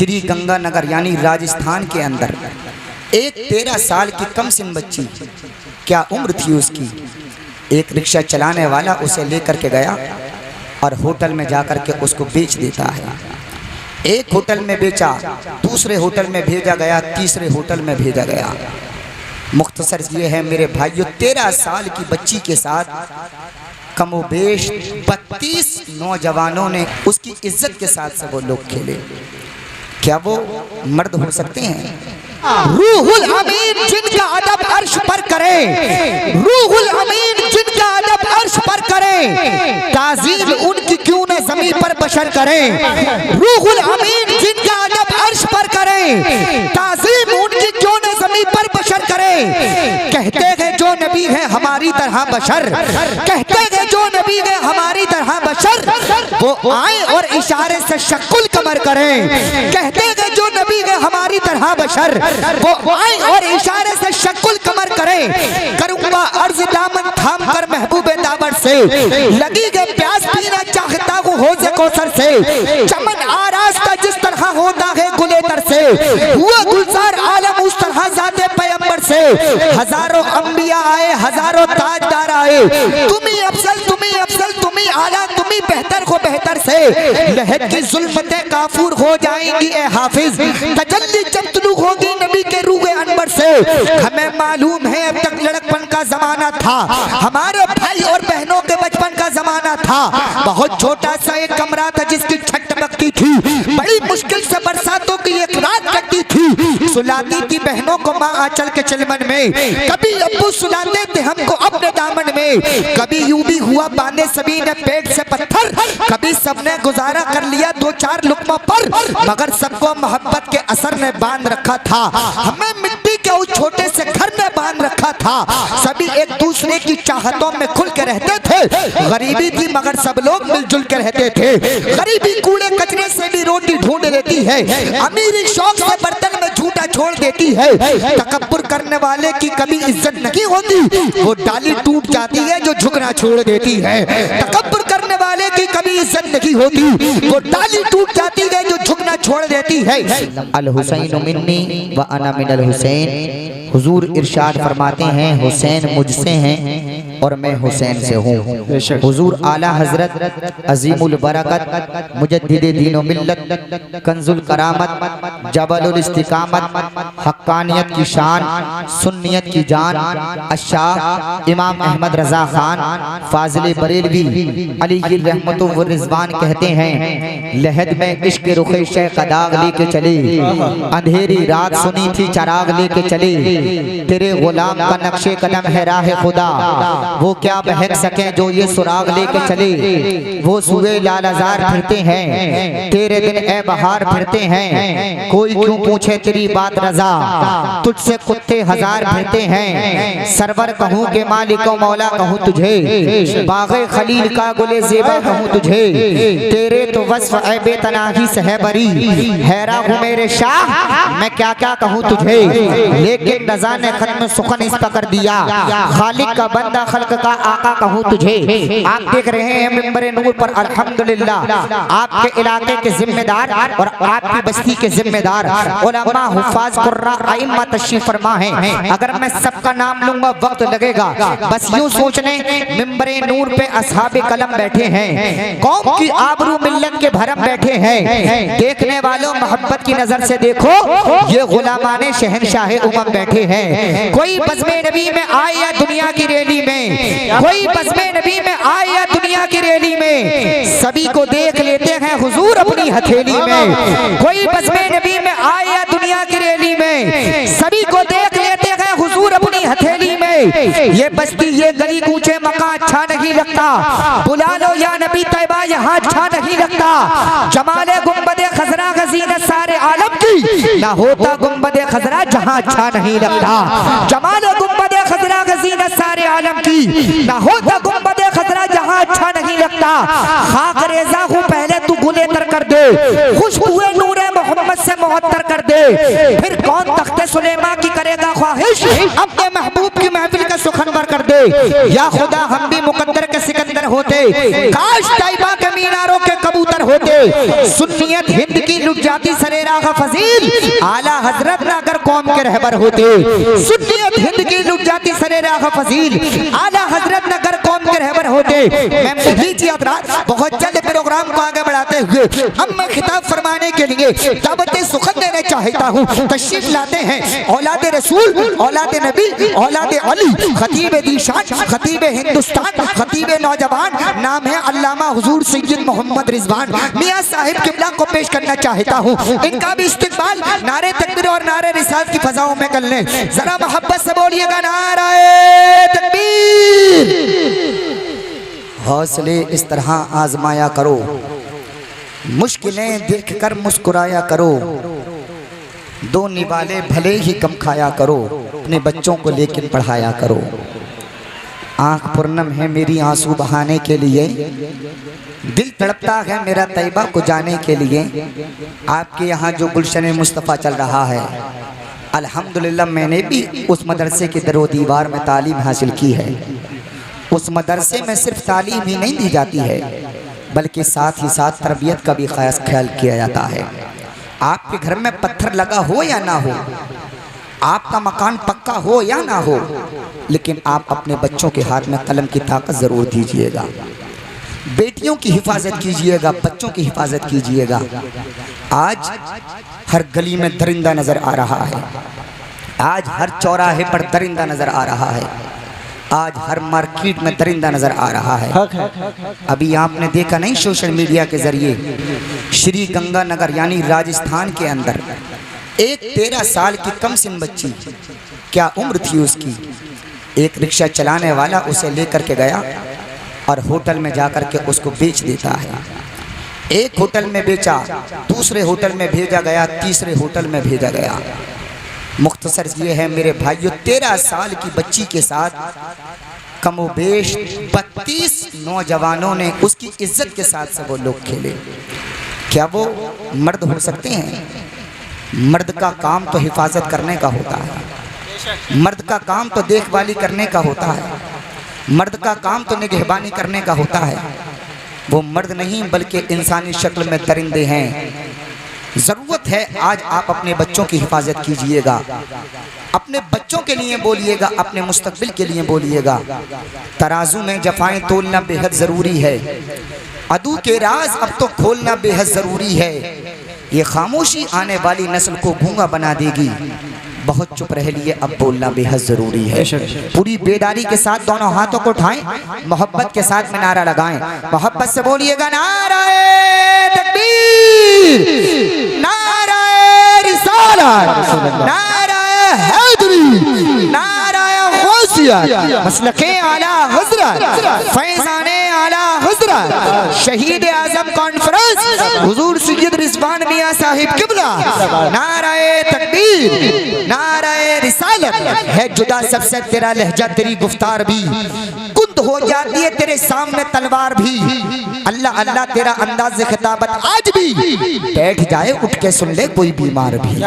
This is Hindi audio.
श्री गंगानगर यानी राजस्थान के अंदर एक 13 साल की कम सिन बच्ची, क्या उम्र थी उसकी, एक रिक्शा चलाने वाला उसे लेकर के गया और होटल में जाकर के उसको बेच देता है। एक होटल में बेचा, दूसरे होटल में भेजा गया, तीसरे होटल में भेजा गया। मुख्तसर ये है मेरे भाइयों, 13 साल की बच्ची के साथ कमोबेश 32 नौजवानों ने उसकी इज्जत के साथ से वो लोग खेले। क्या वो मर्द हो सकते हैं? रूहुल अमीन जिनका अदब अर्श पर करे, रूहुल अमीन जिनका अदब अर्श पर करे, ताज़ीम उनकी क्यों न ज़मीन पर बशर करे। रूहुल अमीन जिनका अदब अर्श पर करे, ताज़ीम उनकी क्यों न ज़मीन पर बशर करे। कहते हैं जो नबी है हमारी तरह बशर, कहते हैं जो नबी है हमारी तरह बशर, वो आए और इशारे से शक्कुल कमर करें। कहते हैं जो नबी है हमारी तरह बशर, वो आए और इशारे से शक्कुल कमर करे। करूंगा अर्ज दामन थाम कर महबूबे दावर से, लगी गई प्यास पीना चाहता हूँ हौज़े कौसर से। चमन आरास्ता जिस तरह होता है गुलेतर से, हुआ गुलजार आलम उस तरह ज़ाते पैगंबर से। हजारों अंबिया आए, हजारों ताजदार आए, तुम्ही अफजल, तुम्ही अफजल, तुम्ही आला, तुम्ही बेहतर को बेहतर से। लहद की जुल्मतें काफूर हो जाएंगी ए हाफिज, तजल्ली जब तुलू होगी नबी के रूहे अनवर से। हमें मालूम है अब तक लड़कपन का जमाना था, हमारे भाई और बहनों के बचपन का जमाना था। बहुत छोटा सा एक कमरा था जिसकी छत टपकती थी, बड़ी मुश्किल से बरसातों की एक रात कटती थी। सुलाती थी बहनों को माँ आंचल के चिलमन में, कभी अब्बू सुलाते थे हमको अपने दामन में। कभी यूं भी हुआ बांधे सभी ने पेट से पत्थर, कभी सबने गुजारा कर लिया 2-4 लुकमों पर, मगर सबको मोहब्बत के असर ने बांध रखा था। हमें मिट्टी के उस छोटे से घर में बांध रखा था। सभी एक दूसरे की चाहतों में खुल के रहते थे। गरीबी थी मगर सब लोग मिलजुल के रहते थे। गरीबी कूड़े कचरे से भी रोटी ढूंढ लेती है, अमीरी शौक से बर्तन में झूठा छोड़ देती है। तकब्बुर करने वाले की कभी इज्जत नहीं होती, वो डाली टूट जाती है जो झुकना छोड़ देती है। तकब्बुर करने वाले की कभी इज्जत नहीं होती, वो डाली टूट जाती है जो झुकना छोड़ देती है। अल हुसैन मिन्नी व अना मिनल हुसैन। हुजूर इरशाद फरमाते हैं हुसैन मुझसे हैं और मैं हुसैन से हूँ। हुजूर आला हजरत अजीमुल बरकत मुजद्दिदे दीन व मिल्लत, कंजुल करामत, जबलुल इस्तिकामत, हक्कानियत की शान, सुन्नियत की जान, अशाह इमाम अहमद रजा खान फाजिल बरेलवी अली रहमतु व रिजवान कहते हैं, लहद में इश्क रुखे शेख दाग लेके चले, अंधेरी रात सुनी थी चराग लेके चले। तेरे गुलाम का नक्शे कदम है राह खुदा, वो क्या बहक सके जो ये सुराग लेके चले। वो सुए लालजार फिरते हैं, तेरे दिन ए बहार फिरते हैं, कोई क्यों पूछे तेरी बात रजा, तुझसे कुत्ते हजार फिरते हैं। सरवर कहूँ के मालिक मौला कहूँ तुझे, बाग़े खलील का गुले ज़ेबा कहूँ तुझे। तेरे तो वस्फ़ ए बेतनाही से है बरी, हैरा हूँ मेरे शाह मैं क्या क्या कहूँ तुझे। लेकिन रज़ा ने खत्म सुखन इस पर कर दिया, खालिक का बंदा खल्क का आका कहूँ तुझे। आप देख रहे हैं मिंबरे नूर पर अल्हम्दुलिल्लाह आपके इलाके के जिम्मेदार और आपकी बस्ती के जिम्मेदार उलमा हुफ़ाज़ कुर्रा आइम्मा तशरीफ़ फरमा हैं। अगर मैं सबका नाम लूंगा वक्त लगेगा। बस यूं सोचने मिंबरे नूर पे असहाबे कलम बैठे हैं, कौम की आबरू मिल्लत के भरम बैठे हैं। देखने वालों मोहब्बत की नजर से देखो, ये गुलामाने शहनशाह उमम बैठे हैं। कोई बज़्मे नबी में आए या दुनिया की रैली में, कोई बज़्मे नबी में आए या दुनिया की रैली में, सभी को देख लेते हैं हुजूर अपनी हथेली में। कोई बज़्मे नबी में आए या दुनिया की रैली में, सभी को देख लेते हैं हुजूर अपनी हथेली में। ये बस्ती ये गली कूचे मकान अच्छा नहीं लगता, बुला लो या नबी तैयबा यहाँ अच्छा नहीं लगता। जमाले गुंबदे खजरा गज़ीनत सारे आलम की, ना होता गुंबदे खजरा जहाँ अच्छा नहीं लगता। जमाले गुंबदे खजरा गज़ीनत सारे आलम की, ना होता गुंबदे खजरा जहाँ अच्छा नहीं लगता। खाक रेज़ा हूँ पहले तू गुले तर कर दे, खुशबुए नूरे मोहम्मद से मुअत्तर कर दे। फिर कौन तख्ते सुलेमा की करेगा ख्वाहिश, अपने महबूब की महफिल का सुखनवर कर दे। या खुदा हम भी मुकद्दर के सिकंदर होते, काश तैयबा के मीनारों के कबूतर रहबर होते, सुन्नियत हिंद की लुट जाती सरेरा का फजील, आला हजरत ना अगर कौम के रहबर होते। सुन्नियत हिंद की लुट जाती सरेरा का फजील, आला हजरत ना अगर कौम के रहबर होते। मैं लीजिए बहुत जल्द प्रोग्राम को आगे बढ़ाते हुए हम मैं खिताब फरमाने के लिए दावत सुखद देने चाहता हूँ। तशरीफ लाते हैं औलाद रसूल, औलाद नबी, औलाद अली, खतीब दीशान, खतीब हिंदुस्तान, खतीब नौजवान, नाम है अल्लामा हुजूर सैयद मोहम्मद रिजवान मियां साहिब किबला को पेश करना चाहता हूँ। इनका भी इस्तिकबाल नारे तकबीर और नारे रिसालत की फजाओं में कर लें। जरा मोहब्बत से बोलिएगा नारे तकबीर। हौसले इस तरह आजमाया करो, मुश्किलें देखकर मुस्कुराया करो, दो निवाले भले ही कम खाया करो, अपने बच्चों को लेकिन पढ़ाया करो। आँख पुरनम है मेरी आंसू बहाने के लिए, दिल तड़पता है मेरा तैयबा को जाने के लिए। आपके यहाँ जो गुलशन मुस्तफ़ा चल रहा है, अल्हम्दुलिल्लाह मैंने भी उस मदरसे के दरो दीवार में तालीम हासिल की है। उस मदरसे में सिर्फ तालीम ही नहीं दी जाती है, बल्कि साथ ही साथ तरबियत का भी खास ख्याल किया जाता है। आपके घर में पत्थर लगा हो या ना हो, आपका मकान पक्का हो या ना हो, लेकिन आप अपने बच्चों के हाथ में कलम की ताकत ज़रूर दीजिएगा। बेटियों की हिफाजत कीजिएगा, बच्चों की हिफाजत कीजिएगा। आज हर गली में दरिंदा नज़र आ रहा है, आज हर चौराहे पर दरिंदा नज़र आ रहा है, आज हर मार्केट में दरिंदा नज़र आ रहा है। अभी आपने देखा नहीं सोशल मीडिया के ज़रिए श्री गंगानगर यानी राजस्थान के अंदर एक 13 साल की कम सिन बच्ची, क्या उम्र थी उसकी, एक रिक्शा चलाने वाला उसे लेकर के गया और होटल में जाकर के उसको बेच देता है। एक होटल में बेचा, दूसरे होटल में भेजा गया, तीसरे होटल में भेजा गया। मुख्तसर ये है मेरे भाइयों, 13 साल की बच्ची के साथ कमोबेश 32 नौजवानों ने उसकी इज्जत के साथ से वो लोग खेले। क्या वो मर्द हो सकते हैं? मर्द का काम तो हिफाजत करने का होता है, मर्द का काम तो देखभाली करने का होता है, मर्द का काम तो निगहबानी करने का होता है। वो मर्द नहीं बल्कि इंसानी शक्ल में दरिंदे हैं। ज़रूरत है आज आप अपने बच्चों की हिफाजत कीजिएगा, अपने बच्चों के लिए बोलिएगा, अपने मुस्तकबिल के लिए बोलिएगा। तराजू में जफ़ाएं तोलना बेहद ज़रूरी है, अदू के राज अब तो खोलना बेहद ज़रूरी है। ये खामोशी आने वाली नस्ल को गूंगा बना देगी, बहुत चुप रह लिए अब बोलना बेहद ज़रूरी है। पूरी बेदारी के साथ दोनों हाथों को उठाएं, मोहब्बत के साथ में नारा लगाएं, मोहब्बत से बोलिएगा नाराए तकबीर, नाराए रिसालत, नाराए हैदरी, नाराए गौसियत, मसलके आला हज़रत, फैज़ाने आला हज़रत, शहीद आज़म कॉन्फ्रेंस हुजूर सैयद रिजवान मियां साहिब किबला। नाराए तकबीर, नाराए रिसालत। है जुदा सबसे तेरा लहजा, तेरी गुफ्तार भी कुंद हो जाती है तेरे सामने तलवार भी। अल्लाह अल्लाह तेरा अंदाज़ खिताबत आज भी बैठ जाए उठ के सुन ले कोई बीमार भी।